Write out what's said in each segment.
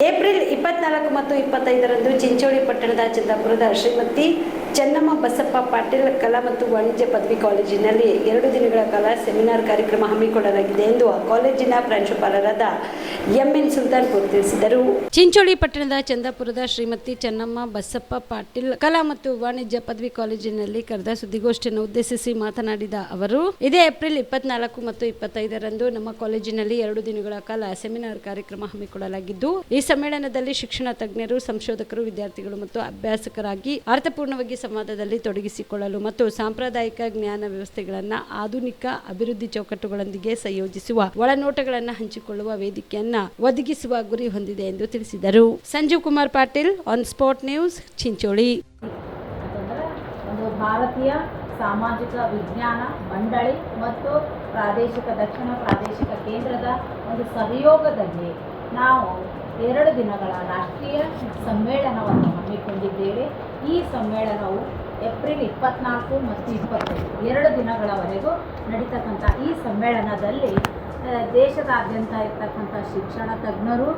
April 24 ಮತ್ತು 25ರಂದು ಚಿಂಚೋಳಿ ಪಟ್ಟಣದ ಚಂದಾಪುರದ ಶ್ರೀಮತಿ ಚೆನ್ನಮ್ಮ ಬಸಪ್ಪ ಪಾಟೀಲ್ ಕಲಾ ಮತ್ತು ವಾಣಿಜ್ಯ ಪದವಿ ಕಾಲೇಜಿನಲ್ಲಿ 2 ದಿನಗಳ ಕಾಲ ಸೆಮಿನಾರ್ ಕಾರ್ಯಕ್ರಮ ಹಮ್ಮಿಕೊಳ್ಳಲಾಗಿದೆ ಎಂದು ಕಾಲೇಜಿನ ಪ್ರಾಂಶುಪಾಲರಾದ ಎಂಎನ್ ಸುಲ್ತಾನ್ಪುರ್ ತಿಳಿಸಿದರು. ಚಿಂಚೋಳಿ ಪಟ್ಟಣದ ಚಂದಾಪುರದ ಶ್ರೀಮತಿ ಚೆನ್ನಮ್ಮ ಬಸಪ್ಪ ಪಾಟೀಲ್ ಕಲಾ ಮತ್ತು ವಾಣಿಜ್ಯ ಪದವಿ ಕಾಲೇಜಿನಲ್ಲಿ ಕರೆದ ಸುದ್ದಿಗೋಷ್ಠಿಯನ್ನು ಉದ್ದೇಶಿಸಿ ಮಾತನಾಡಿದ ಅವರು, ಇದೇ ಏಪ್ರಿಲ್ 24 ಮತ್ತು 25ರಂದು ನಮ್ಮ ಕಾಲೇಜಿನಲ್ಲಿ 2 ದಿನಗಳ ಕಾಲ ಸೆಮಿನಾರ್ ಕಾರ್ಯಕ್ರಮ ಹಮ್ಮಿಕೊಳ್ಳಲಾಗಿದ್ದು, ಈ ಸಮ್ಮೇಳನದಲ್ಲಿ ಶಿಕ್ಷಣ ತಜ್ಞರು, ಸಂಶೋಧಕರು, ವಿದ್ಯಾರ್ಥಿಗಳು ಮತ್ತು ಅಭ್ಯಾಸಕರಾಗಿ ಅರ್ಥಪೂರ್ಣವಾಗಿ ಸಂವಾದದಲ್ಲಿ ತೊಡಗಿಸಿಕೊಳ್ಳಲು ಮತ್ತು ಸಾಂಪ್ರದಾಯಿಕ ಜ್ಞಾನ ವ್ಯವಸ್ಥೆಗಳನ್ನು ಆಧುನಿಕ ಅಭಿವೃದ್ಧಿ ಚೌಕಟ್ಟುಗಳೊಂದಿಗೆ ಸಂಯೋಜಿಸುವ ಒಳನೋಟಗಳನ್ನು ಹಂಚಿಕೊಳ್ಳುವ ವೇದಿಕೆಯನ್ನ ಒದಗಿಸುವ ಗುರಿ ಹೊಂದಿದೆ ಎಂದು ತಿಳಿಸಿದರು. Sanjeev Kumar Patil, on spot news, Chincholi. ಒಂದು ಭಾರತೀಯ ಸಾಮಾಜಿಕ ವಿಜ್ಞಾನ ಮಂಡಳಿ ಮತ್ತು ದಕ್ಷಿಣ ಪ್ರಾದೇಶಿಕ ಕೇಂದ್ರದ ಒಂದು ಸಹಯೋಗದಲ್ಲಿ ನಾವು 2 ದಿನಗಳ ರಾಷ್ಟ್ರೀಯ ಸಮ್ಮೇಳನವನ್ನು ಹಮ್ಮಿಕೊಂಡಿದ್ದೇವೆ. ಈ ಸಮ್ಮೇಳನವು ಏಪ್ರಿಲ್ 24 ಮತ್ತು 25 2 ದಿನಗಳವರೆಗೂ ನಡೀತಕ್ಕಂಥ ಈ ಸಮ್ಮೇಳನದಲ್ಲಿ ದೇಶದಾದ್ಯಂತ ಇರ್ತಕ್ಕಂಥ ಶಿಕ್ಷಣ ತಜ್ಞರು,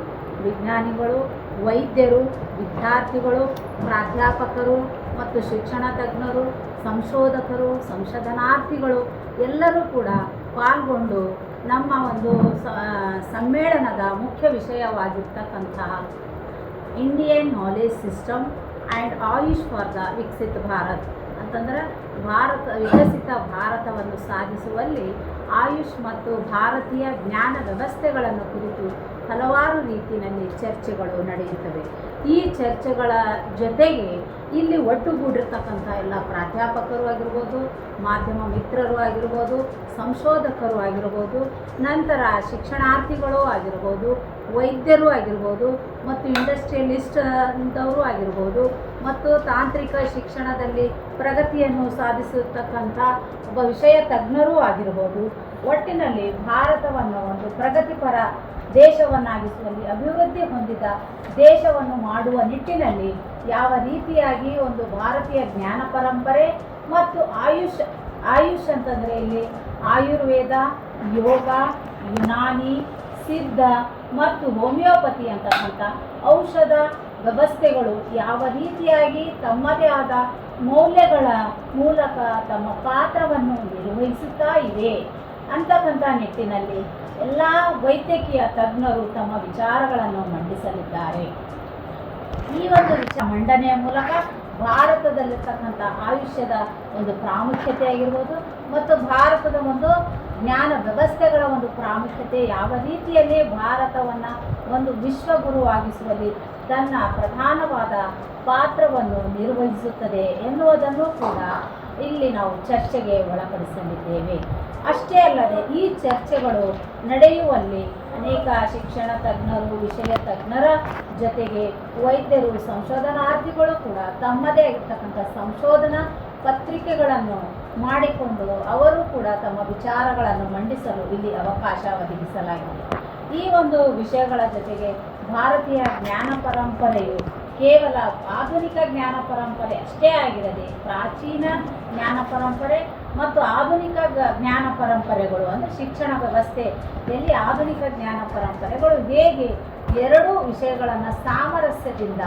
ವಿಜ್ಞಾನಿಗಳು, ವೈದ್ಯರು, ವಿದ್ಯಾರ್ಥಿಗಳು, ಪ್ರಾಧ್ಯಾಪಕರು ಮತ್ತು ಶಿಕ್ಷಣ ತಜ್ಞರು, ಸಂಶೋಧಕರು, ಸಂಶೋಧನಾರ್ಥಿಗಳು ಎಲ್ಲರೂ ಕೂಡ ಪಾಲ್ಗೊಂಡು ನಮ್ಮ ಒಂದು ಸಮ್ಮೇಳನದ ಮುಖ್ಯ ವಿಷಯವಾಗಿರ್ತಕ್ಕಂತಹ Indian knowledge system and Ayush for the Viksit Bharat ಅಂತಂದರೆ ವಿಕಸಿತ ಭಾರತವನ್ನು ಸಾಧಿಸುವಲ್ಲಿ ಆಯುಷ್ ಮತ್ತು ಭಾರತೀಯ ಜ್ಞಾನ ವ್ಯವಸ್ಥೆಗಳನ್ನು ಕುರಿತು ಹಲವಾರು ರೀತಿಯಲ್ಲಿ ಚರ್ಚೆಗಳು ನಡೆಯುತ್ತವೆ. ಈ ಚರ್ಚೆಗಳ ಜೊತೆಗೆ ಇಲ್ಲಿ ಒಟ್ಟುಗೂಡಿರ್ತಕ್ಕಂಥ ಎಲ್ಲ ಪ್ರಾಧ್ಯಾಪಕರು ಆಗಿರ್ಬೋದು, ಮಾಧ್ಯಮ ಮಿತ್ರರು ಆಗಿರ್ಬೋದು, ಸಂಶೋಧಕರು ಆಗಿರ್ಬೋದು, ನಂತರ ಶಿಕ್ಷಣಾರ್ಥಿಗಳು ಆಗಿರ್ಬೋದು, ವೈದ್ಯರು ಆಗಿರ್ಬೋದು ಮತ್ತು ಇಂಡಸ್ಟ್ರಿಯಲಿಸ್ಟ್ ಅಂತವರು ಆಗಿರ್ಬೋದು ಮತ್ತು ತಾಂತ್ರಿಕ ಶಿಕ್ಷಣದಲ್ಲಿ ಪ್ರಗತಿಯನ್ನು ಸಾಧಿಸತಕ್ಕಂಥ ಒಬ್ಬ ವಿಷಯ ತಜ್ಞರೂ ಆಗಿರ್ಬೋದು. ಒಟ್ಟಿನಲ್ಲಿ ಭಾರತವನ್ನು ಒಂದು ಪ್ರಗತಿಪರ ದೇಶವನ್ನಾಗಿಸುವಲ್ಲಿ, ಅಭಿವೃದ್ಧಿ ಹೊಂದಿದ ದೇಶವನ್ನು ಮಾಡುವ ನಿಟ್ಟಿನಲ್ಲಿ ಯಾವ ರೀತಿಯಾಗಿ ಒಂದು ಭಾರತೀಯ ಜ್ಞಾನ ಪರಂಪರೆ ಮತ್ತು ಆಯುಷ್ ಅಂತಂದರೆ ಇಲ್ಲಿ ಆಯುರ್ವೇದ, ಯೋಗ, ಯುನಾನಿ, ಸಿದ್ಧ ಮತ್ತು ಹೋಮಿಯೋಪತಿ ಅಂತಕ್ಕಂಥ ಔಷಧ ವ್ಯವಸ್ಥೆಗಳು ಯಾವ ರೀತಿಯಾಗಿ ತಮ್ಮದೇ ಆದ ಮೌಲ್ಯಗಳ ಮೂಲಕ ತಮ್ಮ ಪಾತ್ರವನ್ನು ನಿರ್ವಹಿಸುತ್ತಾ ಇವೆ ಅಂತಕ್ಕಂಥ ನಿಟ್ಟಿನಲ್ಲಿ ಎಲ್ಲ ವೈದ್ಯಕೀಯ ತಜ್ಞರು ತಮ್ಮ ವಿಚಾರಗಳನ್ನು ಮಂಡಿಸಲಿದ್ದಾರೆ. ಈ ಒಂದು ಮಂಡನೆಯ ಮೂಲಕ ಭಾರತದಲ್ಲಿರ್ತಕ್ಕಂಥ ಆಯುಷ್ಯದ ಒಂದು ಪ್ರಾಮುಖ್ಯತೆ ಆಗಿರ್ಬೋದು ಮತ್ತು ಭಾರತದ ಒಂದು ಜ್ಞಾನ ವ್ಯವಸ್ಥೆಗಳ ಒಂದು ಪ್ರಾಮುಖ್ಯತೆ ಯಾವ ರೀತಿಯಲ್ಲಿ ಭಾರತವನ್ನು ಒಂದು ವಿಶ್ವಗುರುವಾಗಿಸುವಲ್ಲಿ ತನ್ನ ಪ್ರಧಾನವಾದ ಪಾತ್ರವನ್ನು ನಿರ್ವಹಿಸುತ್ತದೆ ಎನ್ನುವುದನ್ನು ಕೂಡ ಇಲ್ಲಿ ನಾವು ಚರ್ಚೆಗೆ ಒಳಪಡಿಸಲಿದ್ದೇವೆ. ಅಷ್ಟೇ ಅಲ್ಲದೆ ಈ ಚರ್ಚೆಗಳು ನಡೆಯುವಲ್ಲಿ ಅನೇಕ ಶಿಕ್ಷಣ ತಜ್ಞರು, ವಿಷಯ ತಜ್ಞರ ಜೊತೆಗೆ ವೈದ್ಯರು, ಸಂಶೋಧನಾರ್ಥಿಗಳು ಕೂಡ ತಮ್ಮದೇ ಆಗಿರ್ತಕ್ಕಂಥ ಸಂಶೋಧನಾ ಪತ್ರಿಕೆಗಳನ್ನು ಮಾಡಿಕೊಂಡು ಅವರು ಕೂಡ ತಮ್ಮ ವಿಚಾರಗಳನ್ನು ಮಂಡಿಸಲು ಇಲ್ಲಿ ಅವಕಾಶ ಒದಗಿಸಲಾಗಿದೆ. ಈ ಒಂದು ವಿಷಯಗಳ ಜೊತೆಗೆ ಭಾರತೀಯ ಜ್ಞಾನ ಪರಂಪರೆಯು ಕೇವಲ ಆಧುನಿಕ ಜ್ಞಾನ ಪರಂಪರೆ ಅಷ್ಟೇ ಆಗಿರದೆ ಪ್ರಾಚೀನ ಜ್ಞಾನ ಪರಂಪರೆ ಮತ್ತು ಆಧುನಿಕ ಜ್ಞಾನ ಪರಂಪರೆಗಳು ಅಂದರೆ ಶಿಕ್ಷಣ ವ್ಯವಸ್ಥೆಯಲ್ಲಿ ಆಧುನಿಕ ಜ್ಞಾನ ಪರಂಪರೆಗಳು ಹೇಗೆ 2 ವಿಷಯಗಳನ್ನು ಸಾಮರಸ್ಯದಿಂದ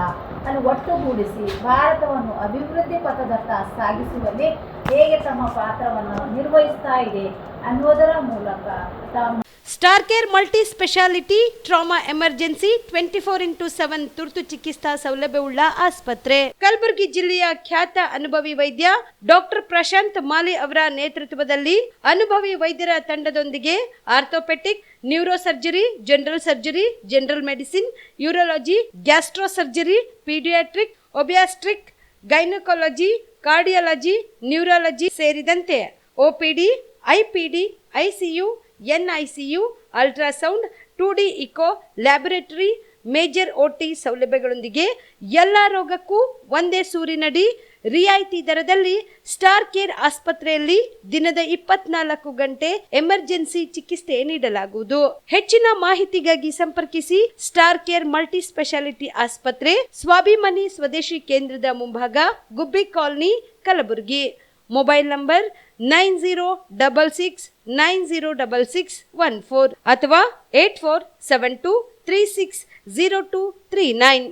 ಅಲ್ಲಿ ಒಟ್ಟುಗೂಡಿಸಿ ಭಾರತವನ್ನು ಅಭಿವೃದ್ಧಿ ಪಥದತ್ತ ಸಾಗಿಸುವಲ್ಲಿ ಹೇಗೆ ತಮ್ಮ ಪಾತ್ರವನ್ನು ನಿರ್ವಹಿಸ್ತಾ ಇದೆ ಅನ್ನೋದರ ಮೂಲಕ star care multi speciality trauma emergency 24x7 ತುರ್ತು ಚಿಕಿತ್ಸಾ ಸೌಲಭ್ಯವುಳ್ಳ ಆಸ್ಪತ್ರೆ. ಕಲಬುರಗಿ ಜಿಲ್ಲೆಯ ಖ್ಯಾತ ಅನುಭವಿ ವೈದ್ಯ ಡಾಕ್ಟರ್ ಪ್ರಶಾಂತ್ ಮಾಲಿ ಅವರ ನೇತೃತ್ವದಲ್ಲಿ ಅನುಭವಿ ವೈದ್ಯರ ತಂಡದೊಂದಿಗೆ orthopaedic, neuro surgery, general surgery, general medicine, urology, gastro surgery, paediatric, obstetric, gynaecology, cardiology, neurology ಸೇರಿದಂತೆ OPD, IPD, ICU, NICU, ultrasound, 2D echo, laboratory, major OT ಸೌಲಭ್ಯಗಳೊಂದಿಗೆ ಎಲ್ಲ ರೋಗಕ್ಕೂ ಒಂದೇ ಸೂರಿನಡಿ ರಿಯಾಯಿತಿ ದರದಲ್ಲಿ ಸ್ಟಾರ್ ಕೇರ್ ಆಸ್ಪತ್ರೆಯಲ್ಲಿ ದಿನದ 24 ಗಂಟೆ ಎಮರ್ಜೆನ್ಸಿ ಚಿಕಿತ್ಸೆ ನೀಡಲಾಗುವುದು. ಹೆಚ್ಚಿನ ಮಾಹಿತಿಗಾಗಿ ಸಂಪರ್ಕಿಸಿ ಸ್ಟಾರ್ ಕೇರ್ ಮಲ್ಟಿ ಸ್ಪೆಷಾಲಿಟಿ ಆಸ್ಪತ್ರೆ, ಸ್ವಾಭಿಮಾನಿ ಸ್ವದೇಶಿ ಕೇಂದ್ರದ ಮುಂಭಾಗ, ಗುಬ್ಬಿ ಕಾಲನಿ, ಕಲಬುರಗಿ. ಮೊಬೈಲ್ ನಂಬರ್ 9066906614 ಅಥವಾ 8472360239.